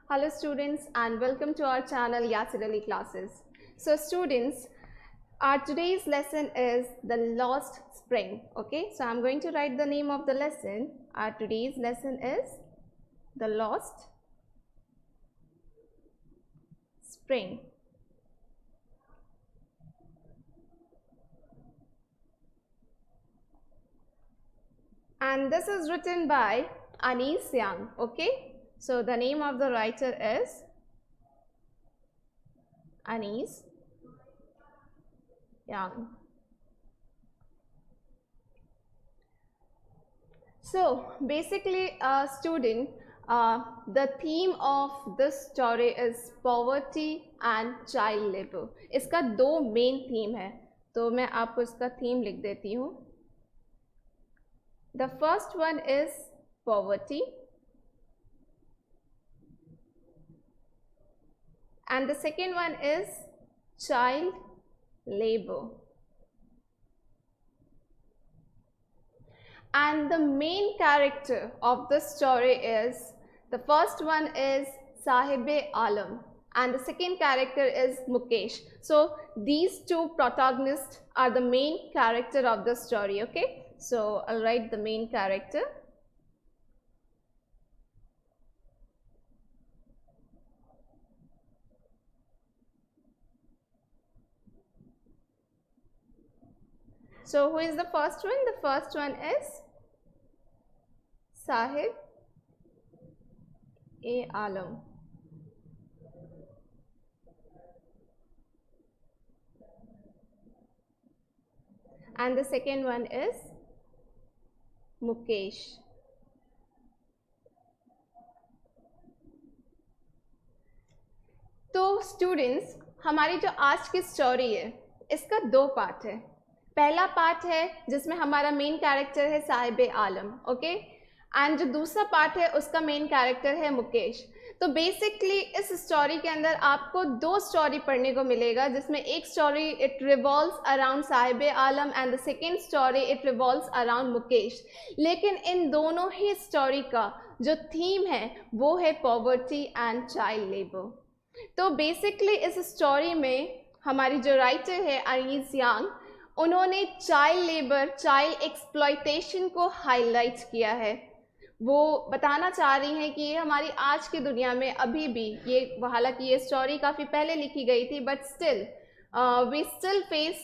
Hello students and welcome to our channel Yasir Ali Classes. So students, our today's lesson is the lost spring. Okay, so I'm going to write the name of the lesson. Our today's lesson is the lost spring. And this is written by Anis Young. Okay, so the name of the writer is Anis Young. So basically, student, the theme of this story is poverty and child labor. इसका दो main theme है, तो मैं आपको इसका theme लिख देती हूँ. The first one is poverty and the second one is child labor. And the main character of this story is, the first one is Sahib-e-Alam and the second character is Mukesh. So these two protagonists are the main character of the story. Okay, so I'll write the main character. So who is the first one? The first one is Sahib-e-Alam. And the second one is Mukesh. तो students, हमारी जो आज की story है इसका दो part है. पहला पार्ट है जिसमें हमारा मेन कैरेक्टर है साहिब-ए-आलम, ओके, एंड जो दूसरा पार्ट है उसका मेन कैरेक्टर है मुकेश. तो बेसिकली इस स्टोरी के अंदर आपको दो स्टोरी पढ़ने को मिलेगा, जिसमें एक story it revolves around Sahib-e-Alam and the second story it revolves around Mukesh. लेकिन इन दोनों ही स्टोरी का जो थीम है वो है पॉवर्टी एंड चाइल्ड लेबर. तो बेसिकली इस स्टोरी में हमारी जो राइटर है अनीस यांग, उन्होंने चाइल्ड लेबर, चाइल्ड एक्सप्लॉयटेशन को हाईलाइट किया है. वो बताना चाह रही हैं कि ये हमारी आज की दुनिया में अभी भी, ये हालांकि ये स्टोरी काफ़ी पहले लिखी गई थी, but still we still face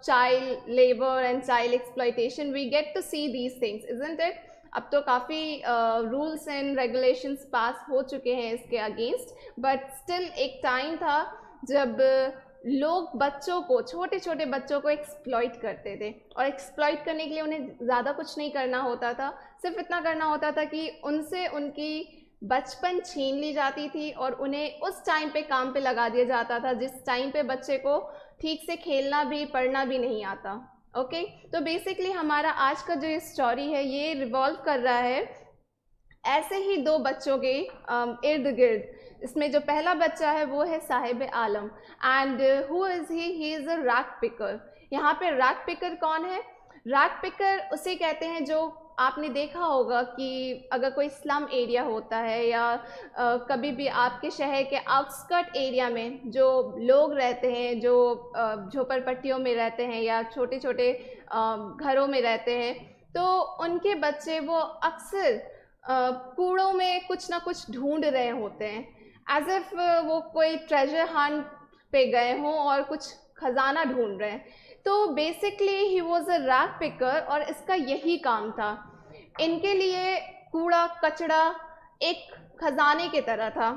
child labour and child exploitation. We get to see these things, isn't it. अब तो काफ़ी रूल्स एंड रेगुलेशंस पास हो चुके हैं इसके अगेंस्ट, बट स्टिल एक टाइम था जब लोग बच्चों को, छोटे छोटे बच्चों को एक्सप्लॉइट करते थे, और एक्सप्लॉइट करने के लिए उन्हें ज़्यादा कुछ नहीं करना होता था. सिर्फ इतना करना होता था कि उनसे उनकी बचपन छीन ली जाती थी और उन्हें उस टाइम पे काम पे लगा दिया जाता था जिस टाइम पे बच्चे को ठीक से खेलना भी पढ़ना भी नहीं आता. ओके, तो बेसिकली हमारा आज का जो ये स्टोरी है ये रिवॉल्व कर रहा है ऐसे ही दो बच्चों के इर्द गिर्द. इसमें जो पहला बच्चा है वो है Sahib-e-Alam and who is he is a rag picker. यहाँ पे रैग पिकर कौन है? रैग पिकर उसे कहते हैं जो आपने देखा होगा कि अगर कोई स्लम एरिया होता है या कभी भी आपके शहर के आउटस्कर्ट एरिया में जो लोग रहते हैं, जो झोपड़पट्टियों में रहते हैं या छोटे छोटे घरों में रहते हैं, तो उनके बच्चे वो अक्सर कूड़ों में कुछ ना कुछ ढूंढ रहे होते हैं, एज इफ वो कोई ट्रेजर हंट पे गए हों और कुछ खजाना ढूंढ रहे हैं. तो basically he was a rag picker और इसका यही काम था. इनके लिए कूड़ा कचड़ा एक खजाने की तरह था.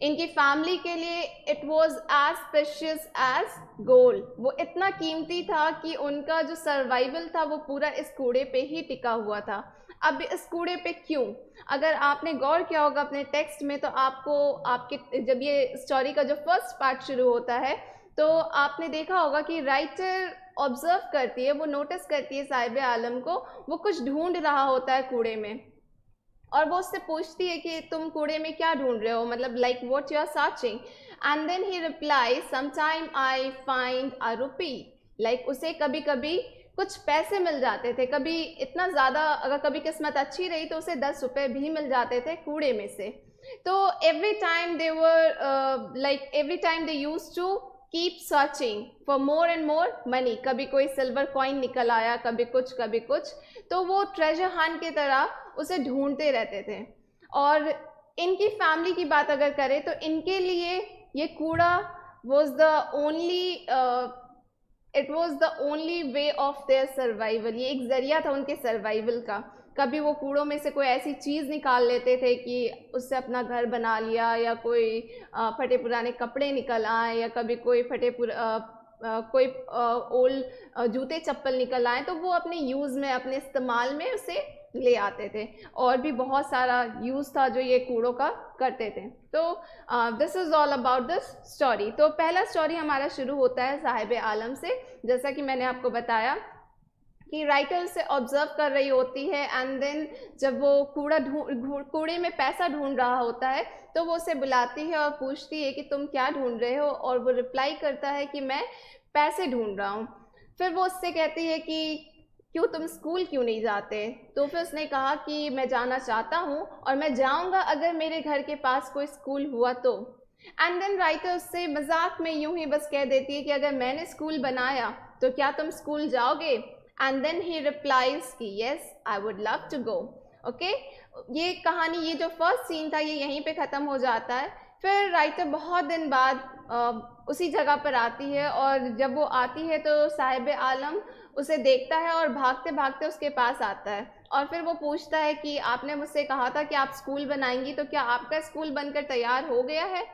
इनकी फैमिली के लिए it was as precious as gold. वो इतना कीमती था कि उनका जो सर्वाइवल था वो पूरा इस कूड़े पे ही टिका हुआ था. अब इस कूड़े पे क्यों? अगर आपने गौर किया होगा अपने टेक्स्ट में, तो आपको आपके जब ये स्टोरी का जो फर्स्ट पार्ट शुरू होता है तो आपने देखा होगा कि राइटर ऑब्जर्व करती है, वो नोटिस करती है साहिब-ए-आलम को, वो कुछ ढूंढ रहा होता है कूड़े में, और वो उससे पूछती है कि तुम कूड़े में क्या ढूंढ रहे हो, मतलब like what you are searching. And then he reply, sometime I find a rupee. Like उसे कभी कभी कुछ पैसे मिल जाते थे, कभी इतना ज़्यादा, अगर कभी किस्मत अच्छी रही तो उसे 10 रुपये भी मिल जाते थे कूड़े में से. तो every time they were like every time they used to keep searching for more and more money. कभी कोई सिल्वर कॉइन निकल आया, कभी कुछ, तो वो ट्रेजर हंट की तरह उसे ढूंढते रहते थे। और इनकी फैमिली की बात अगर करें तो इनके लिए ये कूड़ा was the only it was the only way of their survival। ये एक ज़रिया था उनके सर्वाइवल का। कभी वो कूड़ों में से कोई ऐसी चीज़ निकाल लेते थे कि उससे अपना घर बना लिया, या कोई फटे पुराने कपड़े निकल आए, या कभी कोई कोई ओल्ड जूते चप्पल निकल आए, तो वो अपने यूज़ में, अपने इस्तेमाल में उसे ले आते थे। और भी बहुत सारा यूज़ था जो ये कूड़ों का करते थे। तो this is all about this story. तो पहला स्टोरी हमारा शुरू होता है साहिब आलम से। जैसा कि मैंने आपको बताया कि राइटर उसे ऑब्जर्व कर रही होती है, एंड देन जब वो कूड़े में पैसा ढूंढ रहा होता है तो वो उसे बुलाती है और पूछती है कि तुम क्या ढूंढ रहे हो, और वो रिप्लाई करता है कि मैं पैसे ढूंढ रहा हूँ। फिर वो उससे कहती है कि क्यों, तुम स्कूल क्यों नहीं जाते? तो फिर उसने कहा कि मैं जाना चाहता हूँ और मैं जाऊँगा अगर मेरे घर के पास कोई स्कूल हुआ तो। एंड देन राइटर उससे मजाक में यूं ही बस कह देती है कि अगर मैंने स्कूल बनाया तो क्या तुम स्कूल जाओगे? एंड देन ही रिप्लाइज कि yes I would love to go. Okay, ये कहानी, ये जो फर्स्ट सीन था ये यहीं पे ख़त्म हो जाता है। फिर राइटर बहुत दिन बाद उसी जगह पर आती है, और जब वो आती है तो साहिब आलम उसे देखता है और भागते भागते उसके पास आता है, और फिर वो पूछता है कि आपने मुझसे कहा था कि आप स्कूल बनाएंगी, तो क्या आपका स्कूल बनकर तैयार हो गया है?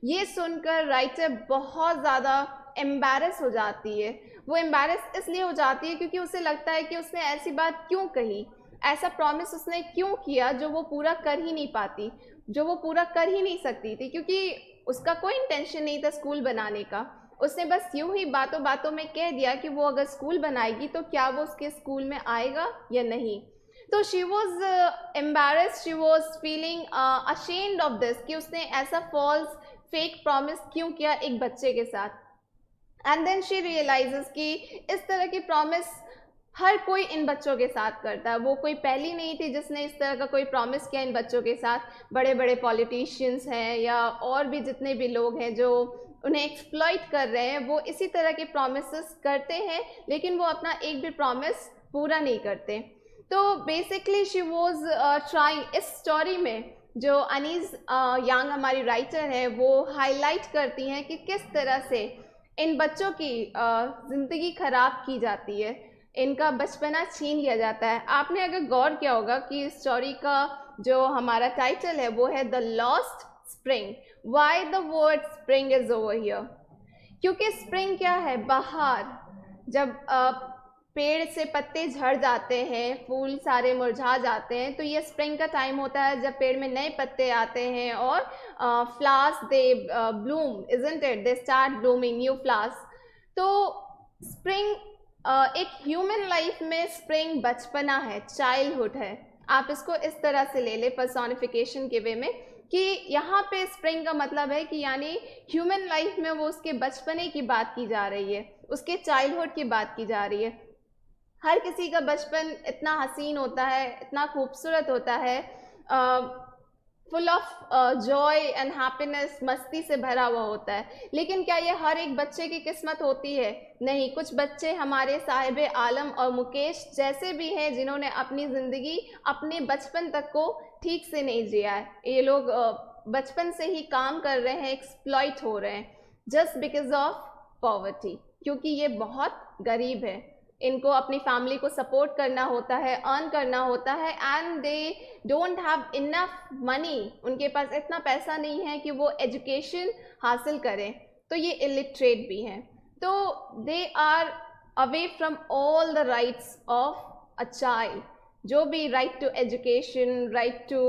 ये सुनकर राइटर बहुत ज़्यादा एम्बैरस हो जाती है। वो एम्बैरस इसलिए हो जाती है क्योंकि उसे लगता है कि उसने ऐसी बात क्यों कही, ऐसा प्रॉमिस उसने क्यों किया जो वो पूरा कर ही नहीं पाती, जो वो पूरा कर ही नहीं सकती थी, क्योंकि उसका कोई इंटेंशन नहीं था स्कूल बनाने का। उसने बस यूं ही बातों बातों में कह दिया कि वो अगर स्कूल बनाएगी तो क्या वो उसके स्कूल में आएगा या नहीं। तो she was embarrassed, she was feeling ashamed of this कि उसने ऐसा फॉल्स फेक प्रॉमिस क्यों किया एक बच्चे के साथ। एंड देन शी रियलाइजेस कि इस तरह की प्रॉमिस हर कोई इन बच्चों के साथ करता है। वो कोई पहली नहीं थी जिसने इस तरह का कोई प्रॉमिस किया इन बच्चों के साथ। बड़े बड़े पॉलिटिशियंस हैं या और भी जितने भी लोग हैं जो उन्हें एक्सप्लॉइट कर रहे हैं, वो इसी तरह के प्रॉमिसेस करते हैं, लेकिन वो अपना एक भी प्रॉमिस पूरा नहीं करते। तो बेसिकली शी वॉज ट्राइंग, इस स्टोरी में जो अनीस यांग हमारी राइटर है वो हाईलाइट करती हैं कि किस तरह से इन बच्चों की ज़िंदगी ख़राब की जाती है, इनका बचपना छीन लिया जाता है। आपने अगर गौर किया होगा कि स्टोरी का जो हमारा टाइटल है वो है the lost spring. Why the word spring is over here? क्योंकि स्प्रिंग क्या है? बहार। जब पेड़ से पत्ते झड़ जाते हैं, फूल सारे मुरझा जाते हैं, तो ये स्प्रिंग का टाइम होता है जब पेड़ में नए पत्ते आते हैं और flowers they Bloom, isn't it, they start blooming new flowers. तो स्प्रिंग एक ह्यूमन लाइफ में स्प्रिंग बचपना है, चाइल्डहुड है। आप इसको इस तरह से ले ले पर्सोनिफिकेशन के वे में कि यहाँ पे स्प्रिंग का मतलब है कि यानी ह्यूमन लाइफ में वो उसके बचपने की बात की जा रही है, उसके चाइल्डहुड की बात की जा रही है। हर किसी का बचपन इतना हसीन होता है, इतना खूबसूरत होता है, full of Joy and happiness, मस्ती से भरा हुआ होता है। लेकिन क्या ये हर एक बच्चे की किस्मत होती है? नहीं। कुछ बच्चे हमारे साहिब आलम और मुकेश जैसे भी हैं जिन्होंने अपनी ज़िंदगी अपने बचपन तक को ठीक से नहीं जिया है। ये लोग बचपन से ही काम कर रहे हैं, एक्सप्लॉइट हो रहे हैं जस्ट बिकॉज ऑफ पॉवर्टी, क्योंकि ये बहुत गरीब है। इनको अपनी फैमिली को सपोर्ट करना होता है, अर्न करना होता है, and they don't have enough money. उनके पास इतना पैसा नहीं है कि वो एजुकेशन हासिल करें, तो ये इलिटरेट भी हैं। तो they are away from all the rights of a child. जो भी right to education, right to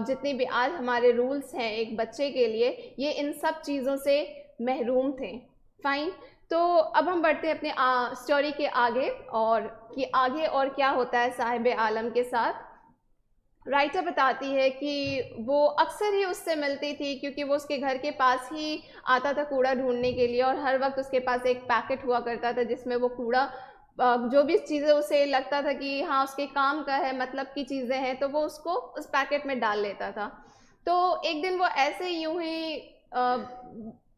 जितने भी आज हमारे रूल्स हैं एक बच्चे के लिए, ये इन सब चीज़ों से महरूम थे। फाइन। तो अब हम बढ़ते हैं अपने स्टोरी के आगे, और कि आगे और क्या होता है साहिब आलम के साथ। राइटर बताती है कि वो अक्सर ही उससे मिलती थी क्योंकि वो उसके घर के पास ही आता था कूड़ा ढूंढने के लिए, और हर वक्त उसके पास एक पैकेट हुआ करता था जिसमें वो कूड़ा, जो भी चीज़ें उसे लगता था कि हाँ उसके काम का है, मतलब की चीज़ें हैं, तो वो उसको उस पैकेट में डाल लेता था। तो एक दिन वो ऐसे यूं ही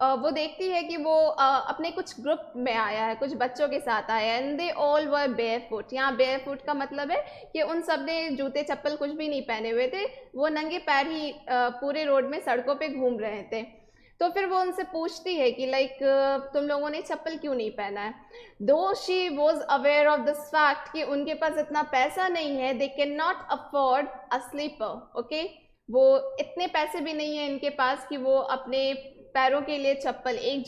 वो देखती है कि वो अपने कुछ ग्रुप में आया है, कुछ बच्चों के साथ आया है, and they all were bear foot. यहाँ बेयर फुट का मतलब है कि उन सब ने जूते चप्पल कुछ भी नहीं पहने हुए थे, वो नंगे पैर ही पूरे रोड में सड़कों पे घूम रहे थे। तो फिर वो उनसे पूछती है कि लाइक तुम लोगों ने चप्पल क्यों नहीं पहना है। Though she was aware of this fact कि उनके पास इतना पैसा नहीं है, they can not afford a slipper, okay. वो इतने पैसे भी नहीं है इनके पास कि वो अपने पैरों के लिए चप्पल, एक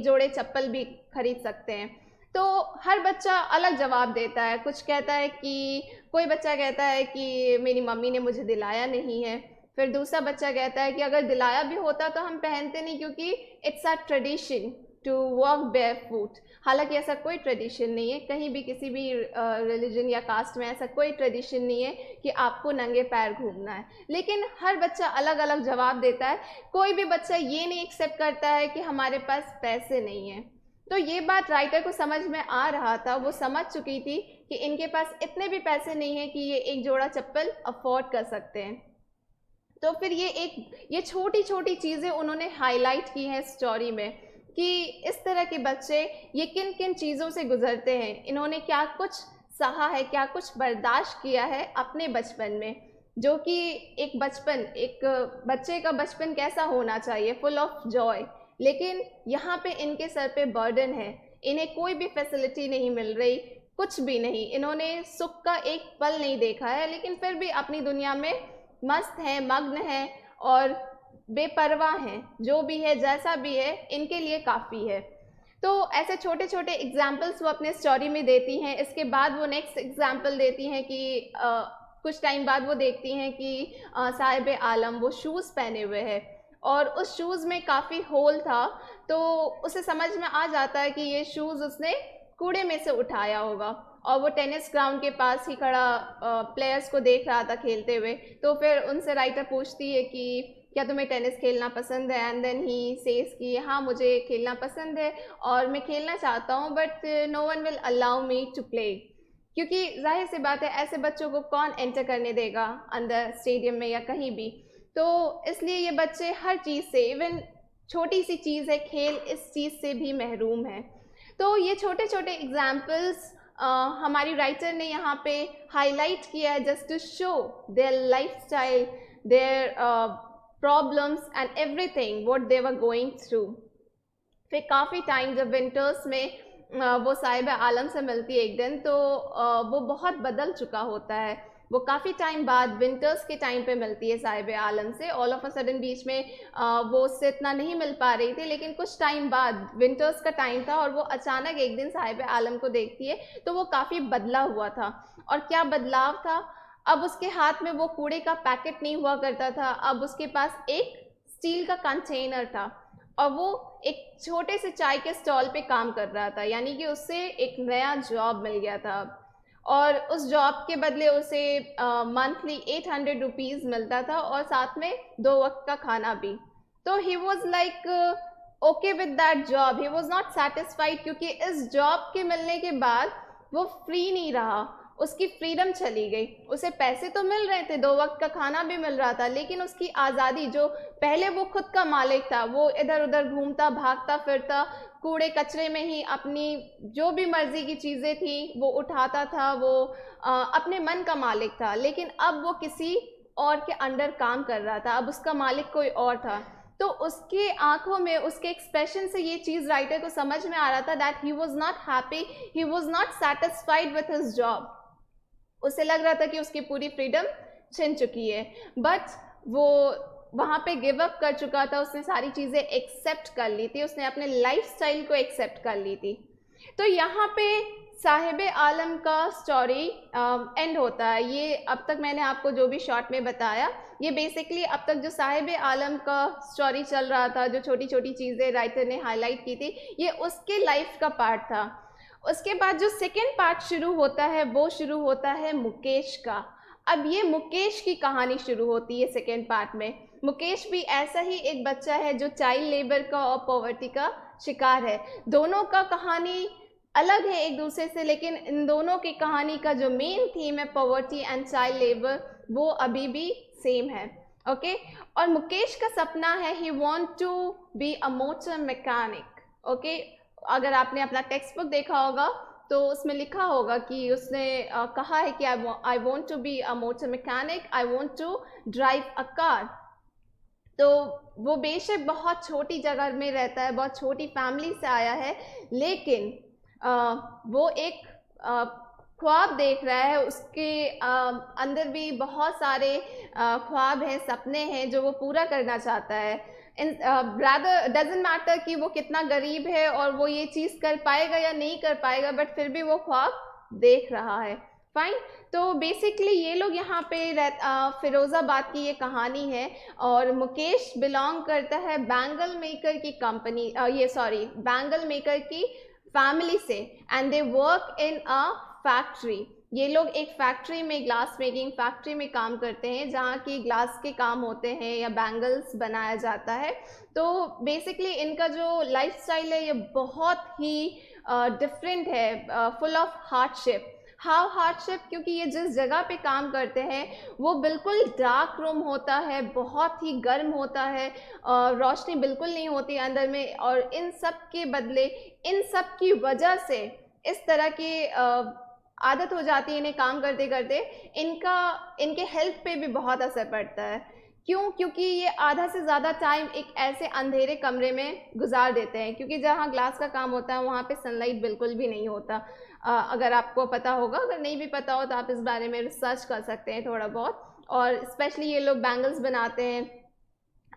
जोड़े चप्पल भी खरीद सकते हैं। तो हर बच्चा अलग जवाब देता है। कुछ कहता है कि, कोई बच्चा कहता है कि मेरी मम्मी ने मुझे दिलाया नहीं है। फिर दूसरा बच्चा कहता है कि अगर दिलाया भी होता तो हम पहनते नहीं, क्योंकि it's a tradition to walk barefoot. हालांकि ऐसा कोई ट्रेडिशन नहीं है कहीं भी, किसी भी रिलीजन या कास्ट में ऐसा कोई ट्रेडिशन नहीं है कि आपको नंगे पैर घूमना है। लेकिन हर बच्चा अलग अलग जवाब देता है। कोई भी बच्चा ये नहीं एक्सेप्ट करता है कि हमारे पास पैसे नहीं है। तो ये बात राइटर को समझ में आ रहा था, वो समझ चुकी थी कि इनके पास इतने भी पैसे नहीं है कि ये एक जोड़ा चप्पल अफोर्ड कर सकते हैं। तो फिर ये छोटी छोटी चीज़ें उन्होंने हाईलाइट की हैं स्टोरी में कि इस तरह के बच्चे ये किन किन चीज़ों से गुजरते हैं, इन्होंने क्या कुछ सहा है, क्या कुछ बर्दाश्त किया है अपने बचपन में। जो कि एक बच्चे का बचपन कैसा होना चाहिए, फुल ऑफ जॉय। लेकिन यहाँ पे इनके सर पे बर्डन है, इन्हें कोई भी फैसिलिटी नहीं मिल रही, कुछ भी नहीं, इन्होंने सुख का एक पल नहीं देखा है, लेकिन फिर भी अपनी दुनिया में मस्त हैं, मग्न हैं और बेपरवाह हैं। जो भी है, जैसा भी है, इनके लिए काफ़ी है। तो ऐसे छोटे छोटे एग्जाम्पल्स वो अपने स्टोरी में देती हैं। इसके बाद वो नेक्स्ट एग्जाम्पल देती हैं कि कुछ टाइम बाद वो देखती हैं कि साहिब आलम वो शूज़ पहने हुए है और उस शूज़ में काफ़ी होल था। तो उसे समझ में आ जाता है कि ये शूज़ उसने कूड़े में से उठाया होगा, और वो टेनिस ग्राउंड के पास ही खड़ा प्लेयर्स को देख रहा था खेलते हुए। तो फिर उनसे राइटर पूछती है कि क्या तुम्हें टेनिस खेलना पसंद है, एंड देन ही सेज कि हाँ मुझे खेलना पसंद है और मैं खेलना चाहता हूँ, but no one will allow me to play. क्योंकि जाहिर सी बात है, ऐसे बच्चों को कौन एंटर करने देगा अंदर स्टेडियम में या कहीं भी। तो इसलिए ये बच्चे हर चीज़ से, इवन छोटी सी चीज़ है खेल, इस चीज़ से भी महरूम है। तो ये छोटे छोटे एग्जाम्पल्स हमारी राइटर ने यहाँ पे हाईलाइट किया है, just to show their lifestyle, their problems and everything what they were going through. फिर काफ़ी टाइम जब विंटर्स में वो साहिब आलम से मिलती है एक दिन, तो वो बहुत बदल चुका होता है। वो काफ़ी टाइम बाद विंटर्स के टाइम पे मिलती है साहिब आलम से। ऑल ऑफ अ सडन बीच में वो उससे इतना नहीं मिल पा रही थी, लेकिन कुछ टाइम बाद, विंटर्स का टाइम था और वो अचानक एक दिन साहिब आलम को देखती है, तो वो काफ़ी बदला हुआ था। और क्या बदलाव था, अब उसके हाथ में वो कूड़े का पैकेट नहीं हुआ करता था, अब उसके पास एक स्टील का कंटेनर था और वो एक छोटे से चाय के स्टॉल पे काम कर रहा था। यानी कि उससे एक नया जॉब मिल गया था और उस जॉब के बदले उसे मंथली 800 रुपीज़ मिलता था और साथ में 2 वक्त का खाना भी। तो he was like okay with that job, he was not satisfied, क्योंकि इस जॉब के मिलने के बाद वो फ्री नहीं रहा, उसकी फ्रीडम चली गई। उसे पैसे तो मिल रहे थे, 2 वक्त का खाना भी मिल रहा था, लेकिन उसकी आज़ादी, जो पहले वो खुद का मालिक था, वो इधर उधर घूमता भागता फिरता, कूड़े कचरे में ही अपनी जो भी मर्जी की चीज़ें थी वो उठाता था, वो अपने मन का मालिक था। लेकिन अब वो किसी और के अंडर काम कर रहा था, अब उसका मालिक कोई और था। तो उसके आंखों में, उसके एक्सप्रेशन से ये चीज़ राइटर को समझ में आ रहा था that he was not happy, he was not satisfied with his job. उसे लग रहा था कि उसकी पूरी फ्रीडम छिन चुकी है, बट वो वहाँ पे गिव अप कर चुका था। उसने सारी चीज़ें एक्सेप्ट कर ली थी, उसने अपने लाइफस्टाइल को एक्सेप्ट कर ली थी। तो यहाँ पे साहिब आलम का स्टोरी एंड होता है। ये अब तक मैंने आपको जो भी शॉर्ट में बताया, ये बेसिकली अब तक जो साहिब आलम का स्टोरी चल रहा था, जो छोटी छोटी चीज़ें राइटर ने हाईलाइट की थी, ये उसके लाइफ का पार्ट था। उसके बाद जो सेकेंड पार्ट शुरू होता है, वो शुरू होता है मुकेश का। अब ये मुकेश की कहानी शुरू होती है सेकेंड पार्ट में। मुकेश भी ऐसा ही एक बच्चा है जो चाइल्ड लेबर का और पॉवर्टी का शिकार है। दोनों का कहानी अलग है एक दूसरे से, लेकिन इन दोनों की कहानी का जो मेन थीम है, पॉवर्टी एंड चाइल्ड लेबर, वो अभी भी सेम है। ओके। और मुकेश का सपना है he want to be a motor mechanic. Okay, अगर आपने अपना टेक्स्ट बुक देखा होगा तो उसमें लिखा होगा कि उसने कहा है कि I want to be a motor mechanic, I want to drive a car. तो वो बेशक बहुत छोटी जगह में रहता है, बहुत छोटी फैमिली से आया है, लेकिन वो एक ख्वाब देख रहा है, उसके अंदर भी बहुत सारे ख्वाब हैं, सपने हैं जो वो पूरा करना चाहता है। रादर डजेंट मैटर कि वो कितना गरीब है और वो ये चीज़ कर पाएगा या नहीं कर पाएगा, बट फिर भी वो ख्वाब देख रहा है। फाइन। तो बेसिकली ये लोग यहाँ पे फिरोज़ाबाद की ये कहानी है, और मुकेश बिलोंग करता है बैंगल मेकर की कंपनी, बैंगल मेकर की फैमिली से, and they work in a factory. ये लोग एक फैक्ट्री में, ग्लास मेकिंग फैक्ट्री में काम करते हैं, जहाँ की ग्लास के काम होते हैं या बैंगल्स बनाया जाता है। तो बेसिकली इनका जो लाइफस्टाइल है ये बहुत ही डिफरेंट है, full of hardship. How hardship, क्योंकि ये जिस जगह पे काम करते हैं वो बिल्कुल डार्क रूम होता है, बहुत ही गर्म होता है, रोशनी बिल्कुल नहीं होती अंदर में, और इन सब के बदले, इन सब की वजह से इस तरह की आदत हो जाती है इन्हें काम करते करते, इनके हेल्थ पे भी बहुत असर पड़ता है। क्यों? क्योंकि ये आधा से ज़्यादा टाइम एक ऐसे अंधेरे कमरे में गुजार देते हैं, क्योंकि जहाँ ग्लास का काम होता है वहाँ पे सनलाइट बिल्कुल भी नहीं होता। अगर आपको पता होगा, अगर नहीं भी पता हो तो आप इस बारे में रिसर्च कर सकते हैं थोड़ा बहुत। और स्पेशली ये लोग बैंगल्स बनाते हैं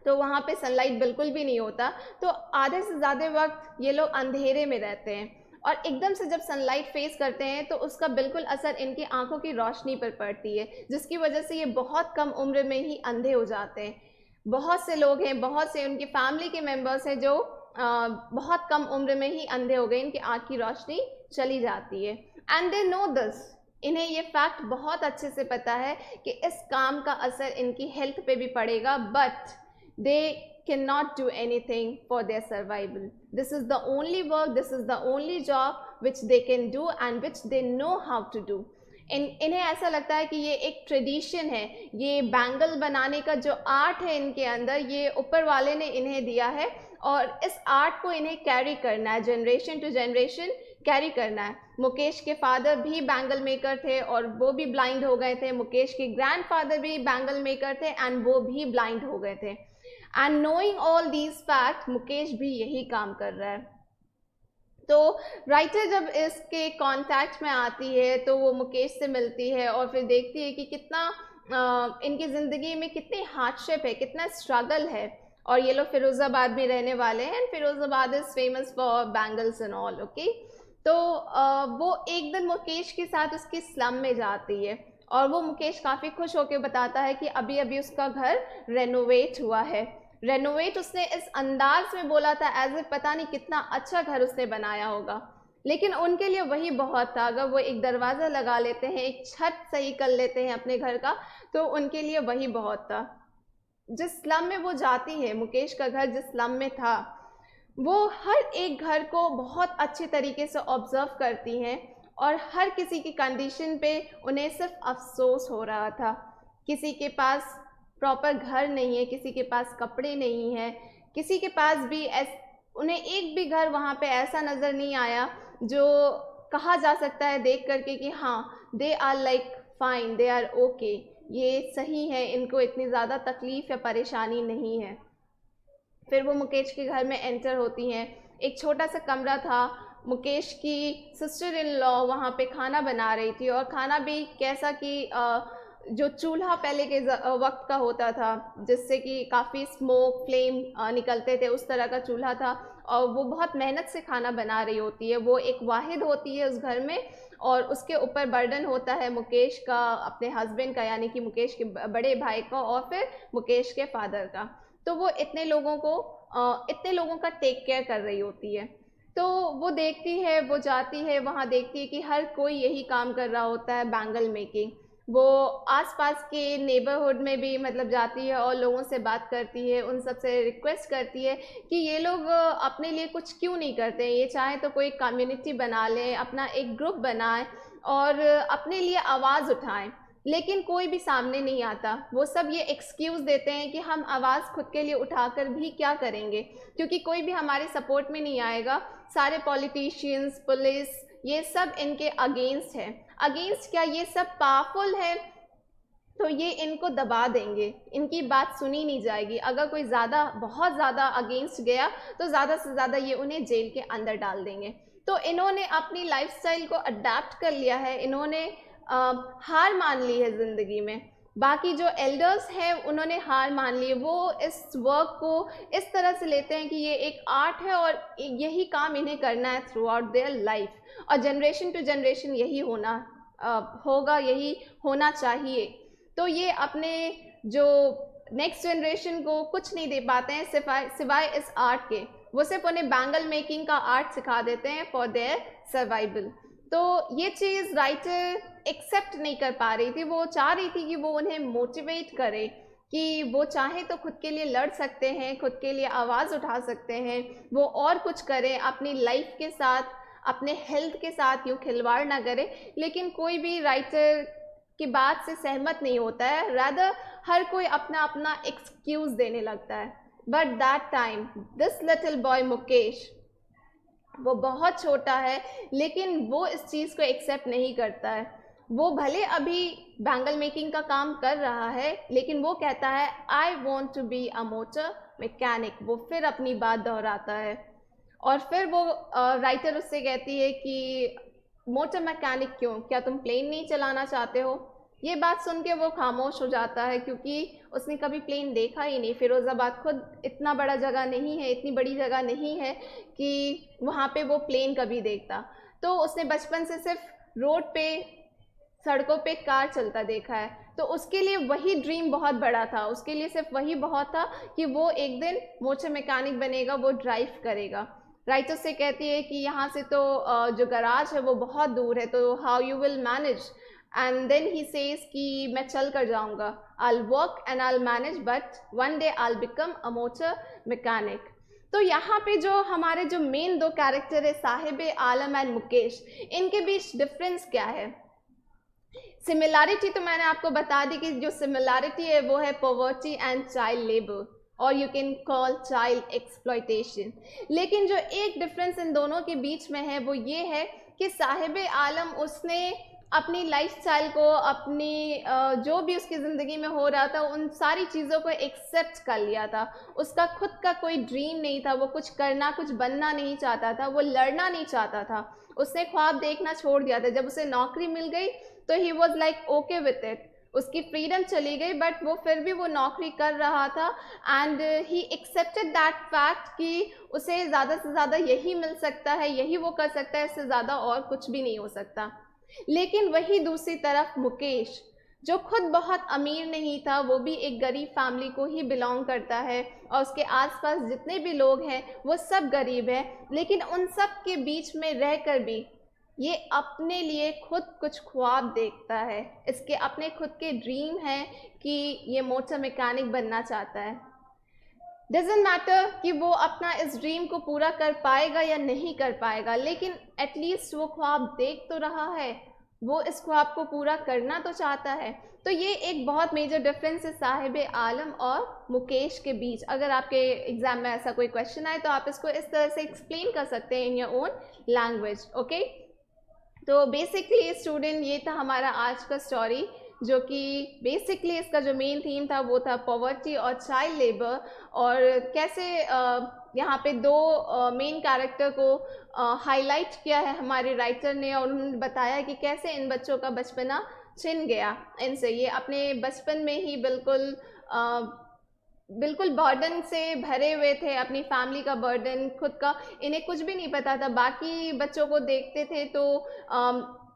तो वहाँ पे सनलाइट बिल्कुल भी नहीं होता, तो आधे से ज़्यादा वक्त ये लोग अंधेरे में रहते हैं, और एकदम से जब सनलाइट फेस करते हैं तो उसका बिल्कुल असर इनकी आंखों की रोशनी पर पड़ती है, जिसकी वजह से ये बहुत कम उम्र में ही अंधे हो जाते हैं। बहुत से लोग हैं, बहुत से उनकी फैमिली के मेंबर्स हैं जो बहुत कम उम्र में ही अंधे हो गए, इनकी आँख की रोशनी चली जाती है। एंड दे नो दिस, इन्हें ये फैक्ट बहुत अच्छे से पता है कि इस काम का असर इनकी हेल्थ पे भी पड़ेगा, but they cannot do anything for their survival. This is the only work, this is the only job which they can do and which they know how to do. इन्हें ऐसा लगता है कि ये एक ट्रेडिशन है, ये बैंगल बनाने का जो आर्ट है इनके अंदर, ये ऊपर वाले ने इन्हें दिया है, और इस आर्ट को इन्हें कैरी करना है, जनरेशन टू जनरेशन कैरी करना है। मुकेश के फादर भी बैंगल मेकर थे और वो भी ब्लाइंड हो गए थे, मुकेश के ग्रैंडफादर भी बैंगल मेकर थे एंड वो भी ब्लाइंड हो गए थे। And knowing all these fact, Mukesh भी यही काम कर रहा है। तो राइटर जब इसके कांटेक्ट में आती है तो वो मुकेश से मिलती है और फिर देखती है कि कितना इनकी ज़िंदगी में कितनी हार्डशिप है, कितना स्ट्रगल है, और ये लोग फिरोज़ाबाद में रहने वाले हैं, and Firozabad is famous for bangles and all. Okay, तो वो एक दिन मुकेश के साथ उसकी स्लम में जाती है, और वो मुकेश काफ़ी खुश होकर बताता है कि अभी अभी उसका घर रेनोवेट हुआ है। रेनोवेट उसने इस अंदाज में बोला था एज ए पता नहीं कितना अच्छा घर उसने बनाया होगा, लेकिन उनके लिए वही बहुत था। अगर वो एक दरवाज़ा लगा लेते हैं, एक छत सही कर लेते हैं अपने घर का, तो उनके लिए वही बहुत था। जिस स्लम में वो जाती है, मुकेश का घर जिस स्लम में था, वो हर एक घर को बहुत अच्छे तरीके से ऑब्जर्व करती हैं, और हर किसी की कंडीशन पे उन्हें सिर्फ अफसोस हो रहा था। किसी के पास प्रॉपर घर नहीं है, किसी के पास कपड़े नहीं हैं, किसी के पास भी उन्हें एक भी घर वहाँ पे ऐसा नज़र नहीं आया जो कहा जा सकता है देख करके कि हाँ they are like fine, they are okay, ये सही है, इनको इतनी ज़्यादा तकलीफ़ या परेशानी नहीं है। फिर वो मुकेश के घर में एंटर होती हैं। एक छोटा सा कमरा था, मुकेश की सिस्टर इन लॉ वहाँ पे खाना बना रही थी, और खाना भी कैसा कि जो चूल्हा पहले के वक्त का होता था, जिससे कि काफ़ी स्मोक फ्लेम निकलते थे, उस तरह का चूल्हा था, और वो बहुत मेहनत से खाना बना रही होती है। वो एक वाहिद होती है उस घर में, और उसके ऊपर बर्डन होता है मुकेश का, अपने हस्बैंड का, यानी कि मुकेश के बड़े भाई का, और फिर मुकेश के फादर का। तो वो इतने लोगों का टेक केयर कर रही होती है। तो वो देखती है, वो जाती है वहाँ, देखती है कि हर कोई यही काम कर रहा होता है, बैंगल मेकिंग। वो आसपास के नेबरहुड में भी मतलब जाती है और लोगों से बात करती है, उन सब से रिक्वेस्ट करती है कि ये लोग अपने लिए कुछ क्यों नहीं करते हैं, ये चाहे तो कोई कम्युनिटी बना लें, अपना एक ग्रुप बनाएं और अपने लिए आवाज़ उठाएं। लेकिन कोई भी सामने नहीं आता। वो सब ये एक्सक्यूज़ देते हैं कि हम आवाज़ खुद के लिए उठाकर भी क्या करेंगे, क्योंकि कोई भी हमारे सपोर्ट में नहीं आएगा। सारे पॉलिटिशियंस, पुलिस, ये सब इनके अगेंस्ट है। अगेंस्ट क्या, ये सब पावरफुल है तो ये इनको दबा देंगे, इनकी बात सुनी नहीं जाएगी। अगर कोई ज़्यादा, बहुत ज़्यादा अगेंस्ट गया तो ज़्यादा से ज़्यादा ये उन्हें जेल के अंदर डाल देंगे। तो इन्होंने अपनी लाइफस्टाइल को अडेप्ट कर लिया है, इन्होंने हार मान ली है ज़िंदगी में। बाकी जो एल्डर्स हैं उन्होंने हार मान ली है। वो इस वर्क को इस तरह से लेते हैं कि ये एक आर्ट है और यही काम इन्हें करना है थ्रू आउट देयर लाइफ, और जनरेशन टू जनरेशन यही होगा, यही होना चाहिए। तो ये अपने जो नेक्स्ट जनरेशन को कुछ नहीं दे पाते हैं सिवाय इस आर्ट के। वो सिर्फ उन्हें बैंगल मेकिंग का आर्ट सिखा देते हैं फॉर देयर सर्वाइवल। तो ये चीज़ राइटर एक्सेप्ट नहीं कर पा रही थी। वो चाह रही थी कि वो उन्हें मोटिवेट करे कि वो चाहे तो खुद के लिए लड़ सकते हैं, खुद के लिए आवाज़ उठा सकते हैं, वो और कुछ करें अपनी लाइफ के साथ, अपने हेल्थ के साथ यूँ खिलवाड़ ना करें। लेकिन कोई भी राइटर की बात से सहमत नहीं होता है, रादर हर कोई अपना अपना एक्सक्यूज़ देने लगता है। But that time this little boy Mukesh, वो बहुत छोटा है लेकिन वो इस चीज़ को एक्सेप्ट नहीं करता है। वो भले अभी बैंगल मेकिंग का काम कर रहा है लेकिन वो कहता है I want to be a motor mechanic. वो फिर अपनी बात दोहराता है और फिर वो राइटर उससे कहती है कि मोटर मैकेनिक क्यों, क्या तुम प्लेन नहीं चलाना चाहते हो? ये बात सुन के वो खामोश हो जाता है क्योंकि उसने कभी प्लेन देखा ही नहीं। फिरोज़ाबाद खुद इतना बड़ा जगह नहीं है, इतनी बड़ी जगह नहीं है कि वहाँ पे वो प्लेन कभी देखता। तो उसने बचपन से सिर्फ रोड पे, सड़कों पे कार चलता देखा है। तो उसके लिए वही ड्रीम बहुत बड़ा था, उसके लिए सिर्फ वही बहुत था कि वो एक दिन मोटर मैकेनिक बनेगा, वो ड्राइव करेगा। राइटर से कहती है कि यहाँ से तो जो गराज है वो बहुत दूर है, तो how you will manage? And then he says कि मैं चल कर जाऊँगा, I work and I manage, but one day I become a motor mechanic. तो यहाँ पे जो हमारे जो मेन दो कैरेक्टर है साहिब आलम एंड मुकेश, इनके बीच डिफरेंस क्या है? सिमिलैरिटी तो मैंने आपको बता दी कि जो सिमिलैरिटी है वो है पॉवर्टी एंड चाइल्ड लेबर, और you can call child exploitation. लेकिन जो एक डिफरेंस इन दोनों के बीच में है वो ये है कि साहिब आलम, उसने अपनी लाइफस्टाइल को, अपनी जो भी उसकी ज़िंदगी में हो रहा था उन सारी चीज़ों को एक्सेप्ट कर लिया था। उसका खुद का कोई ड्रीम नहीं था, वो कुछ करना, कुछ बनना नहीं चाहता था, वो लड़ना नहीं चाहता था। उसने ख्वाब देखना छोड़ दिया था। जब उसे नौकरी मिल गई तो he was like okay with it, उसकी फ्रीडम चली गई बट वो फिर भी वो नौकरी कर रहा था। And he accepted that fact कि उसे ज़्यादा से ज़्यादा यही मिल सकता है, यही वो कर सकता है, इससे ज़्यादा और कुछ भी नहीं हो सकता। लेकिन वही दूसरी तरफ मुकेश, जो खुद बहुत अमीर नहीं था, वो भी एक गरीब फैमिली को ही बिलोंग करता है और उसके आसपास जितने भी लोग हैं वो सब गरीब हैं, लेकिन उन सब के बीच में रहकर भी ये अपने लिए खुद कुछ ख्वाब देखता है। इसके अपने खुद के ड्रीम हैं कि ये मोटर मैकेनिक बनना चाहता है। डजंट मैटर कि वो अपना इस ड्रीम को पूरा कर पाएगा या नहीं कर पाएगा, लेकिन एटलीस्ट वो ख्वाब देख तो रहा है, वो इस ख्वाब को पूरा करना तो चाहता है। तो ये एक बहुत मेजर डिफरेंस है साहिब आलम और मुकेश के बीच। अगर आपके एग्जाम में ऐसा कोई क्वेश्चन आए तो आप इसको इस तरह से एक्सप्लेन कर सकते हैं in your own language. Okay, तो बेसिकली स्टूडेंट, ये था हमारा आज का स्टोरी, जो कि बेसिकली इसका जो मेन थीम था वो था पॉवर्टी और चाइल्ड लेबर, और कैसे यहाँ पे दो मेन कैरेक्टर को हाईलाइट किया है हमारे राइटर ने, और उन्होंने बताया कि कैसे इन बच्चों का बचपना छिन गया इनसे। ये अपने बचपन में ही बिल्कुल बर्डन से भरे हुए थे, अपनी फैमिली का बर्डन, खुद का इन्हें कुछ भी नहीं पता था। बाकी बच्चों को देखते थे तो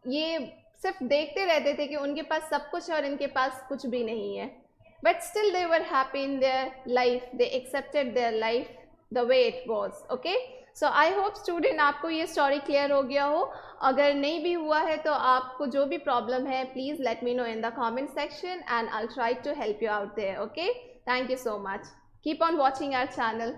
ये सिर्फ देखते रहते थे कि उनके पास सब कुछ है और इनके पास कुछ भी नहीं है, but still they were happy in their life, they accepted their life the way it was. Okay, so I hope student आपको ये स्टोरी क्लियर हो गया हो। अगर नहीं भी हुआ है तो आपको जो भी प्रॉब्लम है please let me know in the comment section and I will try to help you out there. Okay, thank you so much. Keep on watching our channel.